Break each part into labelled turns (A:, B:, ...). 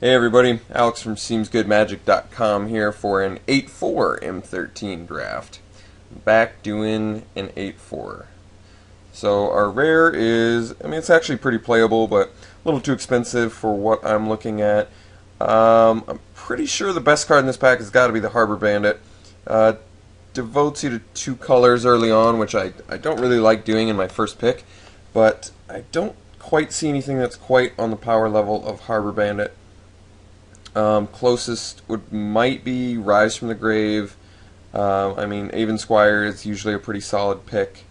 A: Hey everybody, Alex from SeemsGoodMagic.com here for an 8-4 M13 draft. Back doing an 8-4. So our rare is, it's actually pretty playable, but a little too expensive for what I'm looking at. I'm pretty sure the best card in this pack has got to be the Harbor Bandit. Devotes you to two colors early on, which I don't really like doing in my first pick, but I don't quite see anything that's quite on the power level of Harbor Bandit. Closest might be Rise from the Grave. Avon Squire is usually a pretty solid pick,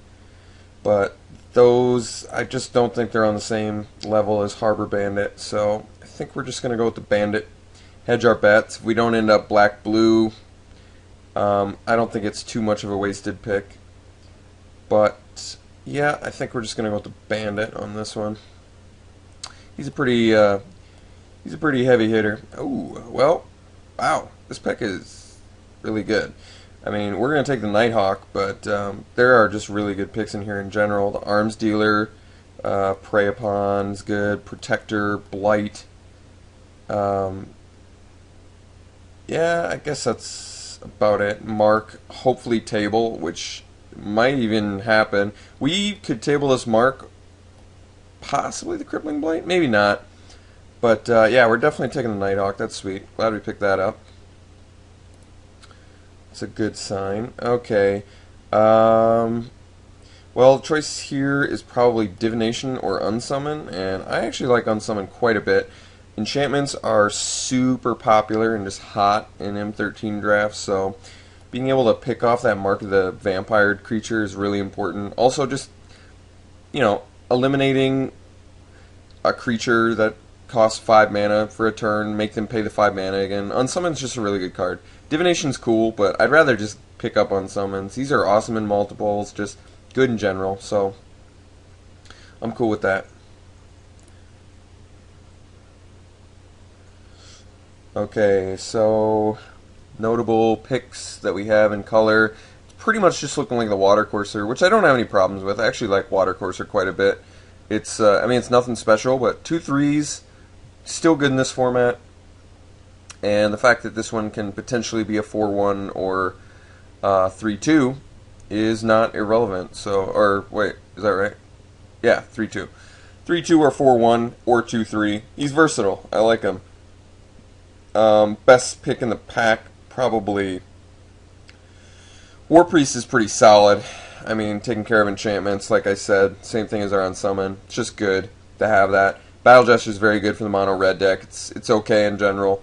A: but those I just don't think they're on the same level as Harbor Bandit. So I think we're just going to go with the Bandit. Hedge our bets. If we don't end up black-blue, I don't think it's too much of a wasted pick. But yeah, I think we're just going to go with the Bandit on this one. He's a pretty heavy hitter. Oh, well, wow, this pick is really good. We're going to take the Nighthawk, but there are just really good picks in here in general. The Arms Dealer, Prey Upon is good. Protector, Blight. Yeah, I guess that's about it. Mark, hopefully table, which might even happen. We could table this Mark, possibly the Crippling Blight, maybe not. But yeah, we're definitely taking the Nighthawk. That's sweet. Glad we picked that up. It's a good sign. Okay. Well, choice here is probably Divination or Unsummon, and I actually like Unsummon quite a bit. Enchantments are super popular and just hot in M13 drafts, so being able to pick off that Mark of the Vampire creature is really important. Also, just, eliminating a creature that costs 5 mana for a turn, make them pay the 5 mana again. Unsummon's just a really good card. Divination's cool, but I'd rather just pick up Unsummons. These are awesome in multiples, just good in general, so I'm cool with that. Okay, so notable picks that we have in color. It's pretty much just looking like the Watercourser, which I don't have any problems with. I actually like Watercourser quite a bit. It's it's nothing special, but 2/3s, still good in this format. And the fact that this one can potentially be a 4/1 or 3/2 is not irrelevant. So, or wait, is that right? Yeah, 3/2. 3/2 or 4/1 or 2/3. He's versatile. I like him. Best pick in the pack, probably War Priest is pretty solid. Taking care of enchantments, like I said, same thing as our Unsummon. It's just good to have that. Battle Gesture is very good for the mono red deck. It's okay in general.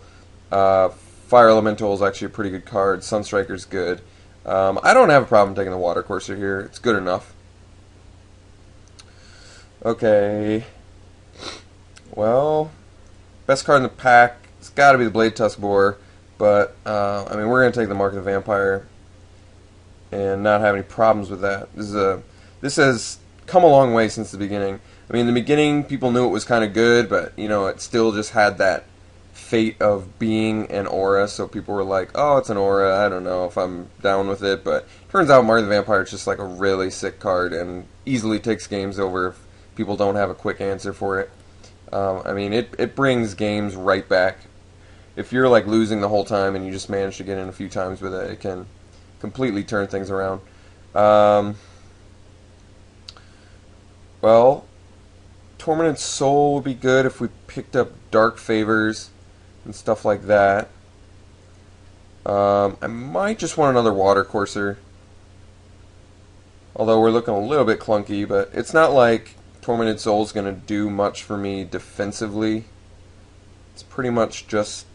A: Fire Elemental is actually a pretty good card. Sunstriker's good. I don't have a problem taking the Watercourser here. It's good enough. Okay. Well, best card in the pack, it's got to be the Blade Tusk Boar, but we're going to take the Mark of the Vampire and not have any problems with that. This has come a long way since the beginning. In the beginning, people knew it was kind of good, but it still just had that fate of being an aura, so people were like, oh, it's an aura, I don't know if I'm down with it, but turns out Mark of the Vampire is just like a really sick card and easily takes games over if people don't have a quick answer for it. It brings games right back. If you're like losing the whole time and you just manage to get in a few times with it, it can completely turn things around. Well, Tormented Soul would be good if we picked up Dark Favors and stuff like that. I might just want another Watercourser, although we're looking a little bit clunky, but it's not like Tormented Soul is going to do much for me defensively. It's pretty much just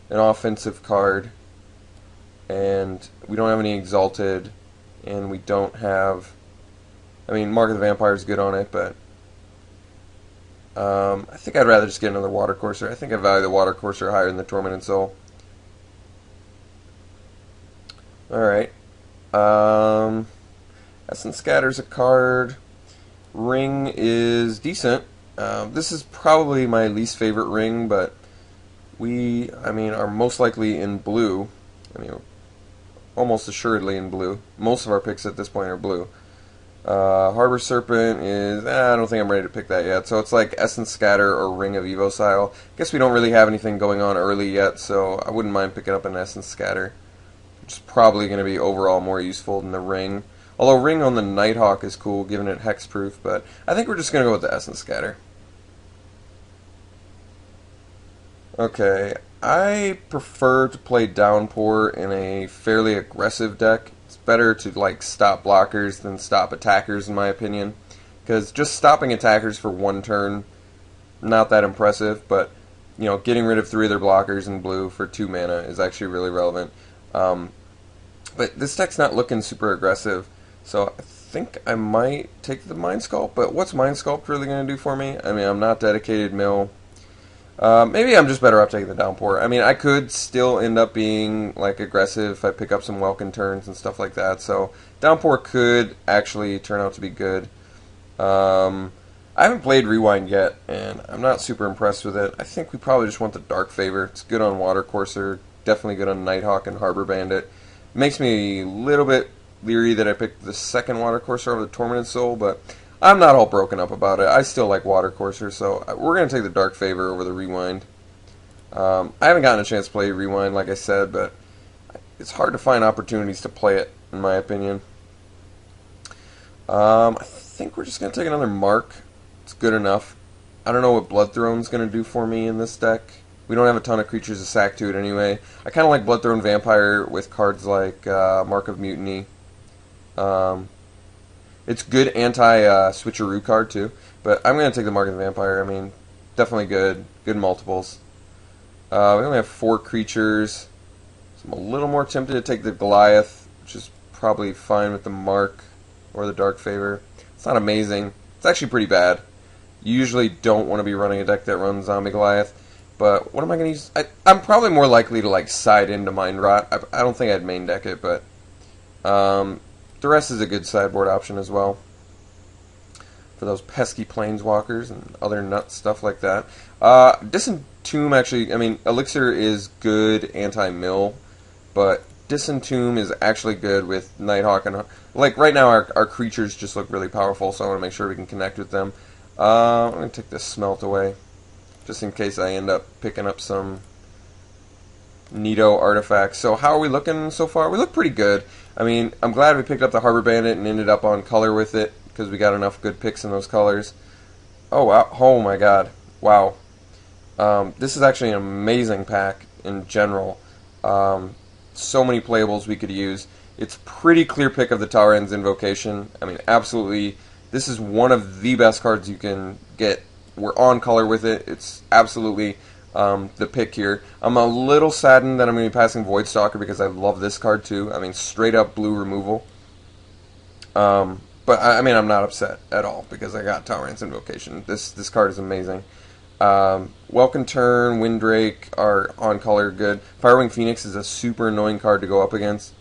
A: an offensive card, and we don't have any Exalted, and we don't have... Mark of the Vampire is good on it, but I think I'd rather just get another Watercourser. I think I value the Watercourser higher than the Tormented Soul. Alright. Essence Scatter's a card. Ring is decent. This is probably my least favorite ring, but we, are most likely in blue. Almost assuredly in blue. Most of our picks at this point are blue. Harbor Serpent is, I don't think I'm ready to pick that yet. So it's like Essence Scatter or Ring of Evocile. Guess we don't really have anything going on early yet, so I wouldn't mind picking up an Essence Scatter, which is probably going to be overall more useful than the Ring. Although Ring on the Nighthawk is cool, given it hexproof, but I think we're just going to go with the Essence Scatter. Okay, I prefer to play Downpour in a fairly aggressive deck. It's better to like stop blockers than stop attackers in my opinion, because just stopping attackers for one turn, not that impressive, but you know, getting rid of 3 of their blockers in blue for 2 mana is actually really relevant. But this deck's not looking super aggressive, so I think I might take the Mind Sculpt, but what's Mind Sculpt really going to do for me? I mean, I'm not dedicated mill. Maybe I'm just better off taking the Downpour. I mean, I could still end up being like aggressive if I pick up some Welkin turns and stuff like that. So Downpour could actually turn out to be good. I haven't played Rewind yet, and I'm not super impressed with it. I think we probably just want the Dark Favor. It's good on Watercourser, definitely good on Nighthawk and Harbor Bandit. It makes me a little bit leery that I picked the second Watercourser over the Tormented Soul, but I'm not all broken up about it. I still like Watercourser, so we're going to take the Dark Favor over the Rewind. I haven't gotten a chance to play Rewind, like I said, but it's hard to find opportunities to play it, in my opinion. I think we're just going to take another Mark. It's good enough. I don't know what Bloodthrone's going to do for me in this deck. We don't have a ton of creatures to sack to it anyway. I kind of like Bloodthrone Vampire with cards like Mark of Mutiny. It's good anti-switcheroo card, too. But I'm going to take the Mark of the Vampire. I mean, definitely good. Good multiples. We only have 4 creatures. So I'm a little more tempted to take the Goliath, which is probably fine with the Mark or the Dark Favor. It's not amazing. It's actually pretty bad. You usually don't want to be running a deck that runs Zombie Goliath. But what am I going to use? I'm probably more likely to like side into Mind Rot. I don't think I'd main deck it, but the rest is a good sideboard option as well for those pesky planeswalkers and other nut stuff like that. Disentomb actually, I mean, Elixir is good anti-mill, but Disentomb is actually good with Nighthawk and like right now our creatures just look really powerful, so I want to make sure we can connect with them. I'm going to take this Smelt away, just in case I end up picking up some Neato artifacts. So how are we looking so far? We look pretty good. I mean, I'm glad we picked up the Harbor Bandit and ended up on color with it, because we got enough good picks in those colors. Oh, wow. Oh my god. Wow. This is actually an amazing pack in general. So many playables we could use. It's pretty clear pick of the Tauren's Invocation. I mean, absolutely. This is one of the best cards you can get. We're on color with it. It's absolutely the pick here. I'm a little saddened that I'm going to be passing Voidstalker because I love this card too. I mean, straight up blue removal. But I mean, I'm not upset at all because I got Tauren's Invocation. This card is amazing. Welkin Turn, Windrake are on color good. Firewing Phoenix is a super annoying card to go up against.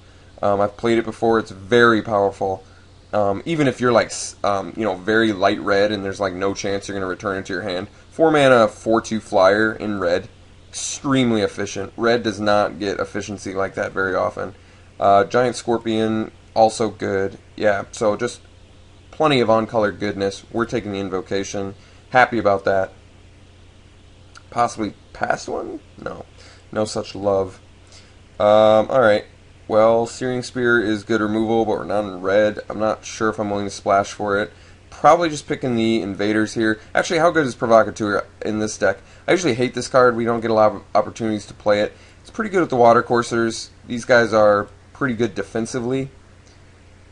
A: I've played it before. It's very powerful. Even if you're like, very light red and there's like no chance you're going to return it to your hand. 4 mana, 4/2 flyer in red. Extremely efficient. Red does not get efficiency like that very often. Giant Scorpion, also good. Yeah, so just plenty of on-color goodness. We're taking the Invocation. Happy about that. Possibly past one? No. No such love. Alright. Well, Searing Spear is good removal, but we're not in red. I'm not sure if I'm willing to splash for it. Probably just picking the Invaders here. Actually, how good is Provocateur in this deck? I usually hate this card. We don't get a lot of opportunities to play it. It's pretty good with the Watercoursers. These guys are pretty good defensively,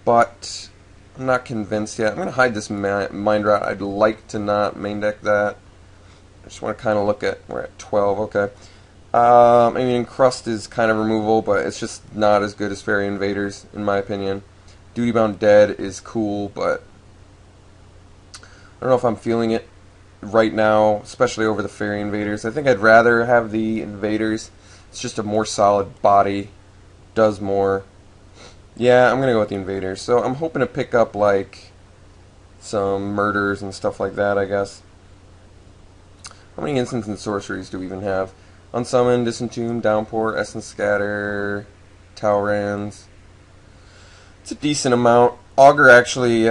A: but I'm not convinced yet. I'm going to hide this Mind Rot. I'd like to not main deck that. I just want to kind of look at, we're at 12, okay. I mean, Encrust is kind of removal, but it's just not as good as Fairy Invaders, in my opinion. Duty Bound Dead is cool, but I don't know if I'm feeling it right now, especially over the Fairy Invaders. I think I'd rather have the Invaders. It's just a more solid body, does more. Yeah, I'm going to go with the Invaders. So I'm hoping to pick up, like, some Murders and stuff like that, I guess. How many instants and sorceries do we even have? Unsummon, Disentomb, Downpour, Essence Scatter, Tauren's. It's a decent amount. Augur actually,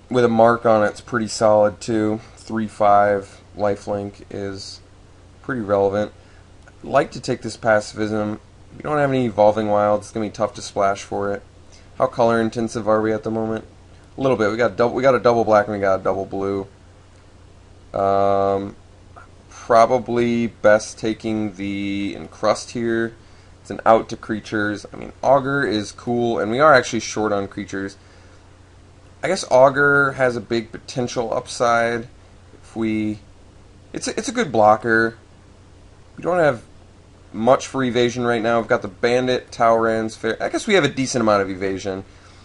A: with a mark on it's pretty solid too. 3/5 lifelink is pretty relevant. I'd like to take this pacifism. We don't have any evolving wilds. It's gonna be tough to splash for it. How color intensive are we at the moment? A little bit. We got a double black and we got a double blue. Probably best taking the encrust here. It's an out to creatures. I mean, Augur is cool, and we are actually short on creatures. I guess Augur has a big potential upside. It's a good blocker. We don't have much for evasion right now. We've got the Bandit, Tauren's fair. I guess we have a decent amount of evasion.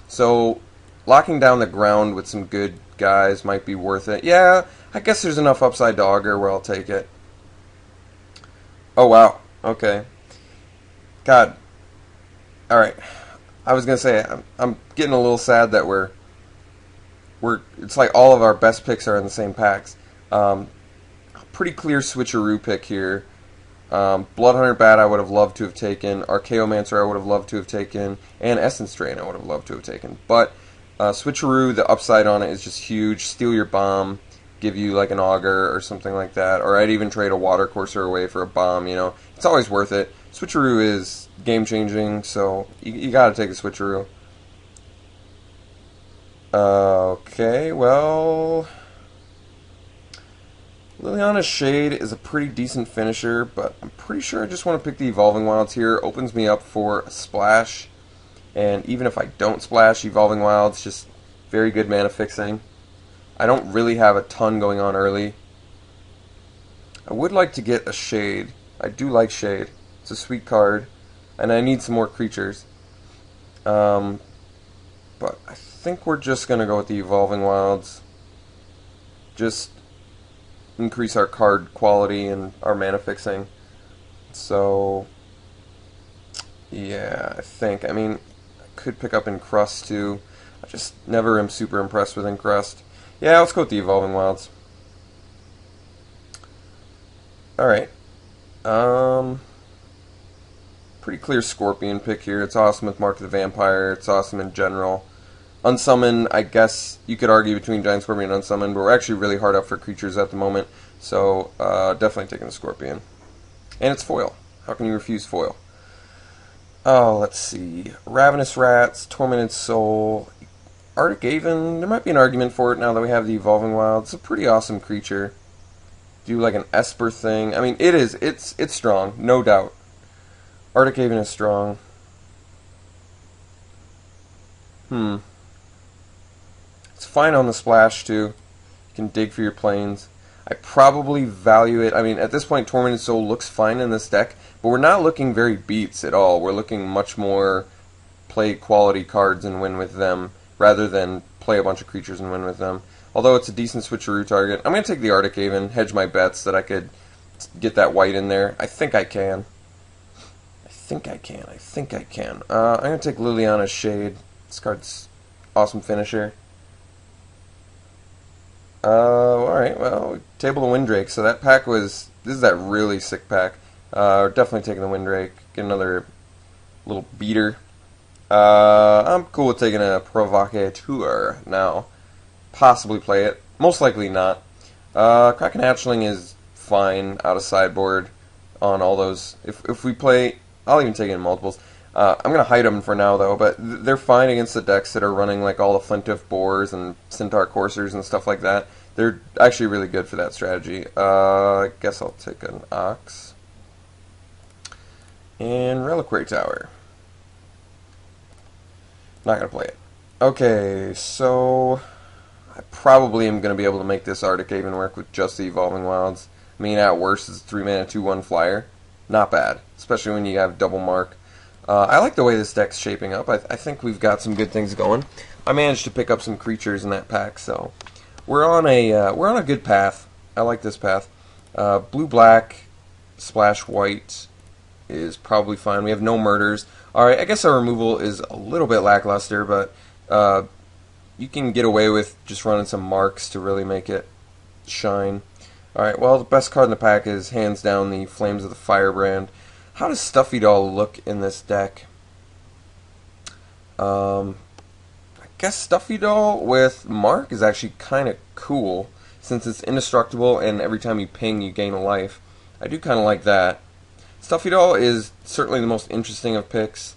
A: So locking down the ground with some good guys might be worth it. Yeah, I guess there's enough upside to Augur where I'll take it. Oh wow. Okay. God. All right. I was gonna say I'm getting a little sad that we're it's like all of our best picks are in the same packs. Pretty clear switcheroo pick here. Bloodhunter Bat I would have loved to have taken. Archaeomancer I would have loved to have taken. And Essence Drain I would have loved to have taken. But switcheroo, the upside on it is just huge. Steal your bomb, give you like an Augur or something like that. Or I'd even trade a Water Courser away for a bomb, you know. It's always worth it. Switcheroo is game changing, so you gotta take a switcheroo. Okay, well, Liliana's Shade is a pretty decent finisher, but I'm pretty sure I just want to pick the Evolving Wilds here. Opens me up for a splash, and even if I don't splash, Evolving Wilds, just very good mana fixing. I don't really have a ton going on early. I would like to get a Shade. I do like Shade. It's a sweet card, and I need some more creatures. But I think we're just going to go with the Evolving Wilds. Just increase our card quality and our mana fixing. So, yeah, I think. I mean, I could pick up Encrust too. I just never am super impressed with Encrust. Yeah, let's go with the Evolving Wilds. Alright. Pretty clear Scorpion pick here. It's awesome with Mark of the Vampire. It's awesome in general. Unsummon, I guess you could argue between Giant Scorpion and Unsummon, but we're actually really hard up for creatures at the moment, so definitely taking the Scorpion. And it's foil. How can you refuse foil? Oh, let's see. Ravenous Rats, Tormented Soul, Arctic Aven. There might be an argument for it now that we have the Evolving Wild. It's a pretty awesome creature. Do like an Esper thing. I mean, it is. It's strong, no doubt. Arctic Aven is strong. It's fine on the splash, too. You can dig for your planes. I probably value it. I mean, at this point, Tormented Soul looks fine in this deck, but we're not looking very beats at all. We're looking much more play quality cards and win with them, rather than play a bunch of creatures and win with them. Although it's a decent switcheroo target. I'm going to take the Arctic Aven, hedge my bets that I could get that white in there. I think I can. I think I can. I'm going to take Liliana's Shade. This card's awesome finisher. Alright, well, table the Windrake. So that pack this is that really sick pack. We're definitely taking the Windrake. Get another little beater. I'm cool with taking a Provocateur now. Possibly play it. Most likely not. Kraken Hatchling is fine out of sideboard on all those. If we play, I'll even take it in multiples. I'm going to hide them for now, though, but they're fine against the decks that are running like all the Flintiff Boars and Centaur Coursers and stuff like that. They're actually really good for that strategy. I guess I'll take an Ox. And Reliquary Tower. Not going to play it. Okay, so I probably am going to be able to make this Arctic Haven work with just the Evolving Wilds. I mean, at worst, it's a 3-mana 2/1 flyer. Not bad, especially when you have double mark. I like the way this deck's shaping up. I think we've got some good things going. I managed to pick up some creatures in that pack, so we're on a good path. I like this path. Blue-black, splash white is probably fine. We have no murders. Alright, I guess our removal is a little bit lackluster, but you can get away with just running some marks to really make it shine. Alright, well, the best card in the pack is hands down the Flames of the Firebrand. How does Stuffy Doll look in this deck? I guess Stuffy Doll with Mark is actually kind of cool, since it's indestructible and every time you ping you gain a life. I do kind of like that. Stuffy Doll is certainly the most interesting of picks.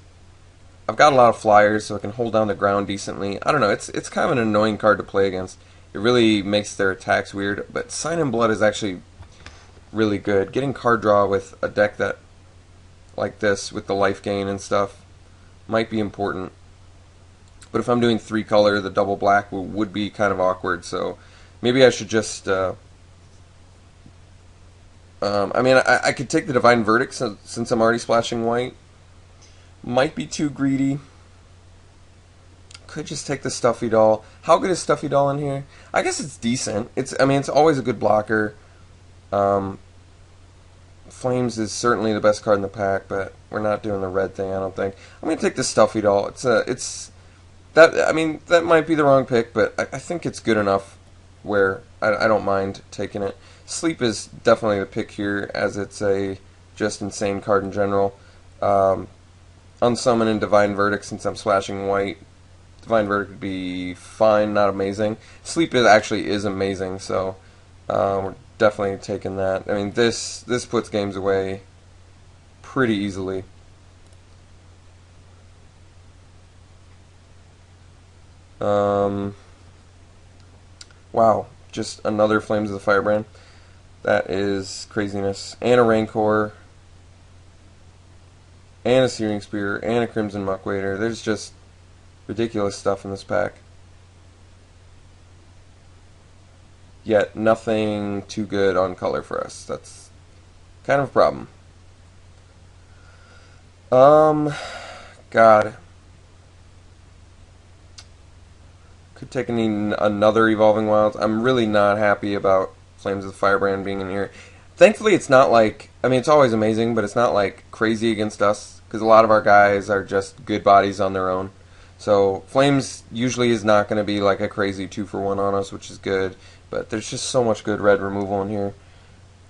A: I've got a lot of flyers, so I can hold down the ground decently. I don't know, it's kind of an annoying card to play against. It really makes their attacks weird, but Sign in Blood is actually really good. Getting card draw with a deck that like this, with the life gain and stuff, might be important. But if I'm doing 3-color, the double black would be kind of awkward, so maybe I should just... I could take the Divine Verdict since I'm already splashing white. Might be too greedy. Could just take the Stuffy Doll. How good is Stuffy Doll in here? I guess it's decent. It's always a good blocker. Flames is certainly the best card in the pack, but we're not doing the red thing, I don't think. I'm gonna take the Stuffy Doll. That might be the wrong pick, but I think it's good enough where I don't mind taking it. Sleep is definitely the pick here, as it's a just insane card in general. Unsummon and Divine Verdict, since I'm splashing white. Divine Verdict would be fine, not amazing. Sleep actually is amazing, so we're definitely taking that. I mean, this puts games away pretty easily. Wow, just another Flames of the Firebrand. That is craziness. And a Rancor, and a Searing Spear, and a Crimson Muckwader. There's just ridiculous stuff in this pack. Yet nothing too good on color for us. That's kind of a problem. God. Could take another Evolving Wilds. I'm really not happy about Flames of the Firebrand being in here. Thankfully, it's not like... it's always amazing, but it's not like crazy against us, because a lot of our guys are just good bodies on their own. So Flames usually is not going to be like a crazy 2-for-1 on us, which is good. But there's just so much good red removal in here.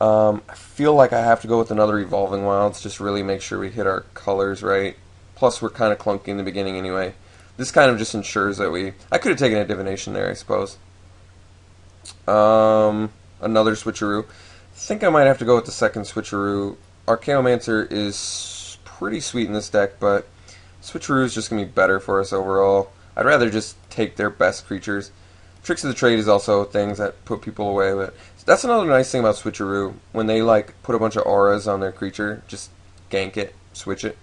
A: I feel like I have to go with another Evolving Wilds, just really make sure we hit our colors right. Plus, we're kind of clunky in the beginning anyway. This kind of just ensures that I could have taken a Divination there, I suppose. Another switcheroo. I think I might have to go with the second switcheroo. Archaeomancer is pretty sweet in this deck, but switcheroo is just going to be better for us overall. I'd rather just take their best creatures. Tricks of the Trade is also things that put people away, but that's another nice thing about switcheroo. When they put a bunch of auras on their creature, just gank it, switch it.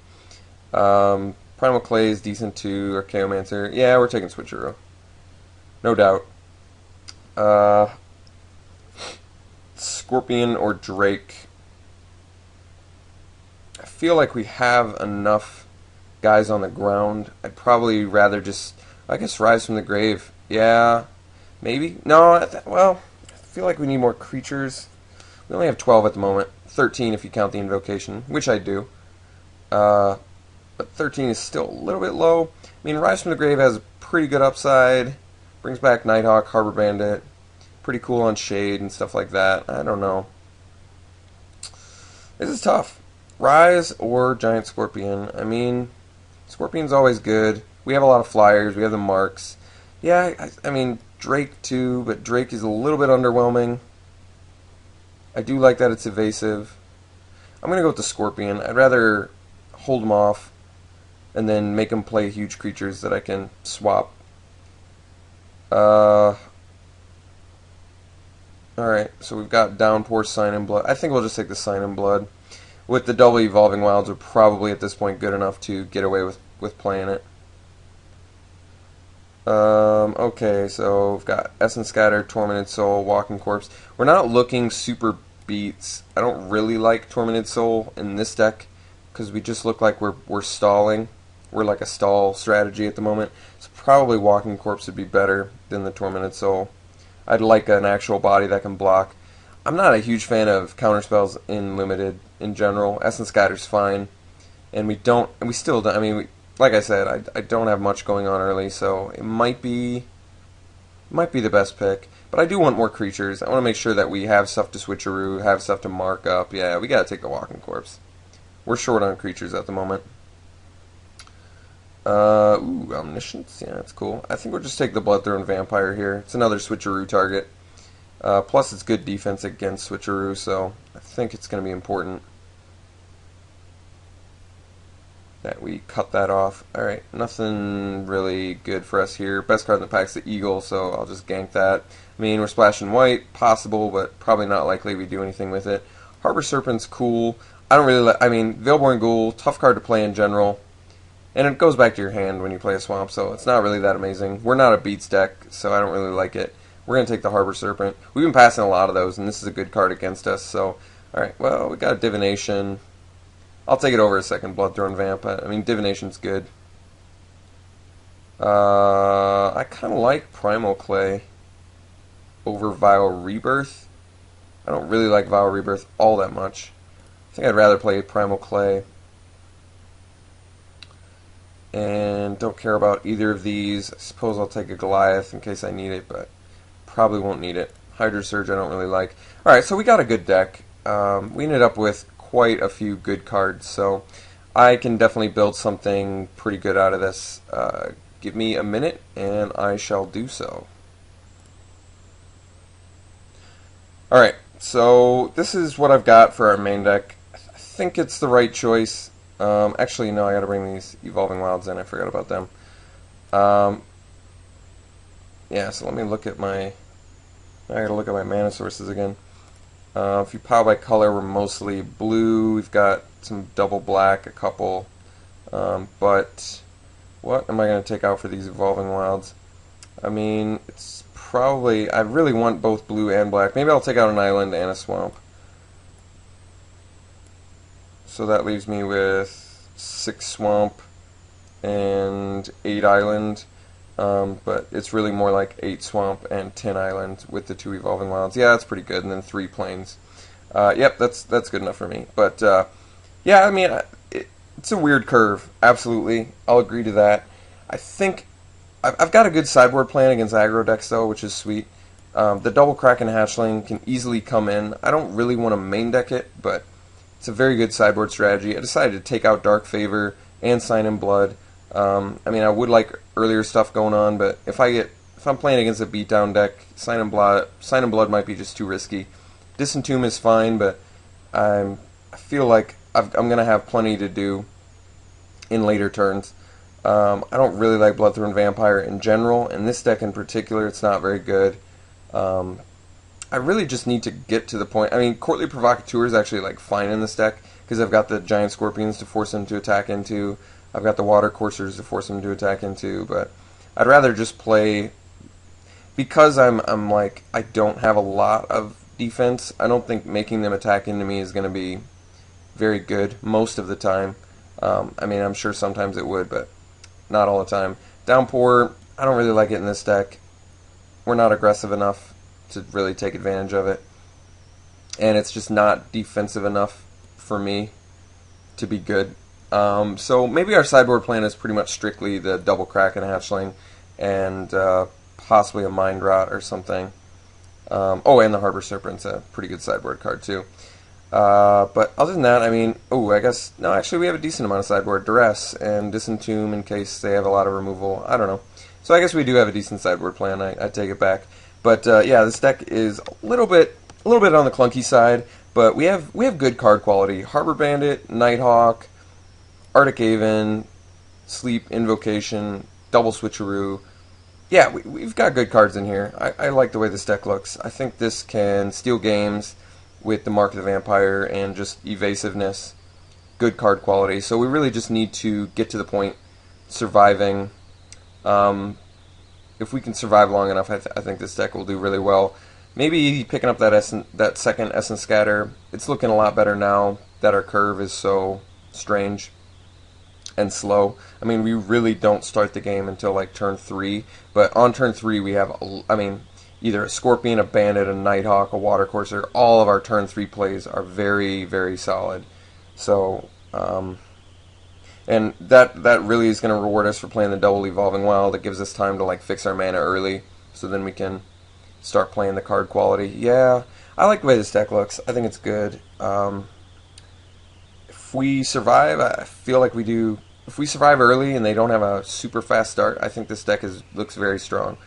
A: Primal Clay is decent too. Archaeomancer, yeah, we're taking switcheroo, no doubt. Scorpion or Drake. I feel like we have enough guys on the ground. I'd probably rather just, I guess, Rise from the Grave. Yeah, maybe. No, well, I feel like we need more creatures. We only have 12 at the moment. 13 if you count the Invocation, which I do. But 13 is still a little bit low. I mean, Rise from the Grave has a pretty good upside. Brings back Nighthawk, Harbor Bandit. Pretty cool on Shade and stuff like that. I don't know. This is tough. Rise or Giant Scorpion. I mean, Scorpion's always good. We have a lot of flyers. We have the marks. Yeah, I mean, Drake too, but Drake is a little bit underwhelming. I do like that it's evasive. I'm going to go with the Scorpion. I'd rather hold him off and then make him play huge creatures that I can swap. Alright, so we've got Downpour, Sign in Blood. I think we'll just take the Sign in Blood. With the double Evolving Wilds, we're probably at this point good enough to get away with playing it. Okay, so we've got Essence Scatter, Tormented Soul, Walking Corpse. We're not looking super beats. I don't really like Tormented Soul in this deck, because we just look like we're stalling. We're like a stall strategy at the moment. So probably Walking Corpse would be better than the Tormented Soul. I'd like an actual body that can block. I'm not a huge fan of counterspells in Limited in general. Essence Scatter's fine, and we still don't. I mean, like I said, I don't have much going on early, so it might be the best pick. But I do want more creatures. I want to make sure that we have stuff to switcheroo, have stuff to mark up. Yeah, we gotta take the Walking Corpse. We're short on creatures at the moment. Ooh, Omniscience. Yeah, that's cool. I think we'll just take the Blood-Throne Vampire here. It's another switcheroo target. Plus, it's good defense against switcheroo, so I think it's going to be important that we cut that off. Alright, nothing really good for us here. Best card in the pack's the Eagle, so I'll just gank that. I mean, we're splashing white, possible, but probably not likely we do anything with it. Harbor Serpent's cool. I don't really I mean, Veilborn Ghoul, tough card to play in general. And it goes back to your hand when you play a swamp, so it's not really that amazing. We're not a beats deck, so I don't really like it. We're going to take the Harbor Serpent. We've been passing a lot of those, and this is a good card against us, so... Alright, well, we got a Divination. I'll take it over a second Blood-Throne Vamp. I mean, Divination's good. I kind of like Primal Clay over Vile Rebirth. I don't really like Vile Rebirth all that much. I think I'd rather play Primal Clay. And don't care about either of these. I suppose I'll take a Goliath in case I need it, but probably won't need it. Hydra Surge I don't really like. Alright, so we got a good deck. We ended up with quite a few good cards, so I can definitely build something pretty good out of this. Give me a minute, and I shall do so. Alright, so this is what I've got for our main deck. I think it's the right choice. Actually, no, I gotta bring these Evolving Wilds in. I forgot about them. Yeah, so let me look at my... I gotta look at my mana sources again. If you pile by color, we're mostly blue. We've got some double black, a couple. But what am I going to take out for these Evolving Wilds? I mean, it's probably... I really want both blue and black. Maybe I'll take out an island and a swamp. So that leaves me with 6 swamp and 8 island. But it's really more like 8 swamp and 10 island with the 2 Evolving Wilds. Yeah, that's pretty good. And then 3 plains. Yep, that's good enough for me. But yeah, I mean, it's a weird curve. Absolutely, I'll agree to that. I think I've got a good sideboard plan against aggro decks though, which is sweet. The double Kraken Hatchling can easily come in. I don't really want to main deck it, but it's a very good sideboard strategy. I decided to take out Dark Favor and Sign in Blood. I mean, I would like earlier stuff going on, but if I'm playing against a beatdown deck, Sign in Blood might be just too risky. Disentomb is fine, but I feel like I'm gonna have plenty to do in later turns. I don't really like Blood-Throne Vampire in general, and this deck in particular, it's not very good. I really just need to get to the point. I mean, Courtly Provocateur is actually like fine in this deck because I've got the Giant Scorpions to force him to attack into. I've got the Water Coursers to force him to attack into, but I'd rather just play because I'm like I don't have a lot of defense. I don't think making them attack into me is going to be very good most of the time. I mean, I'm sure sometimes it would, but not all the time. Downpour, I don't really like it in this deck. We're not aggressive enough to really take advantage of it, and it's just not defensive enough for me to be good. So maybe our sideboard plan is pretty much strictly the double Kraken Hatchling and possibly a Mind Rot or something. Oh, and the Harbor Serpent's a pretty good sideboard card too. But other than that, I mean, I guess, no, actually we have a decent amount of sideboard. Duress and Disentomb in case they have a lot of removal. I don't know. So I guess we do have a decent sideboard plan. I take it back. But yeah, this deck is a little bit on the clunky side, but we have good card quality. Harbor Bandit, Nighthawk, Arctic Aven, Sleep, Invocation, Double Switcheroo. Yeah, we've got good cards in here. I like the way this deck looks. I think this can steal games with the Mark of the Vampire and just evasiveness. Good card quality. So we really just need to get to the point surviving. If we can survive long enough, I think this deck will do really well. Maybe picking up that second Essence Scatter. It's looking a lot better now that our curve is so strange and slow. I mean, we really don't start the game until like turn 3, but on turn 3 we have, either a Scorpion, a Bandit, a Nighthawk, a Water Courser. All of our turn 3 plays are very, very solid. So, and that really is going to reward us for playing the double Evolving Wild. It gives us time to like fix our mana early, so then we can start playing the card quality. Yeah, I like the way this deck looks. I think it's good. If we survive, I feel like we do. if we survive early and they don't have a super fast start, I think this deck looks very strong.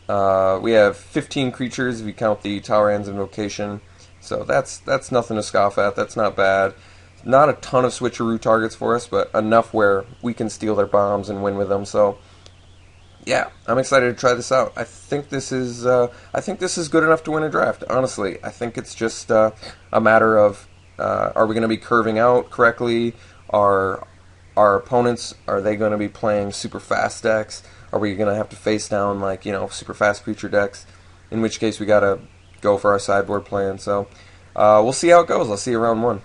A: We have 15 creatures if you count the Tower Ends Invocation, so that's nothing to scoff at. That's not bad. Not a ton of switcheroo targets for us, but enough where we can steal their bombs and win with them. So yeah, I'm excited to try this out. I think this is good enough to win a draft. Honestly, I think it's just a matter of are we going to be curving out correctly? Are our opponents, are they going to be playing super fast decks? Are we going to have to face down like super fast creature decks? In which case we got to go for our sideboard plan. So we'll see how it goes. I'll see you round 1.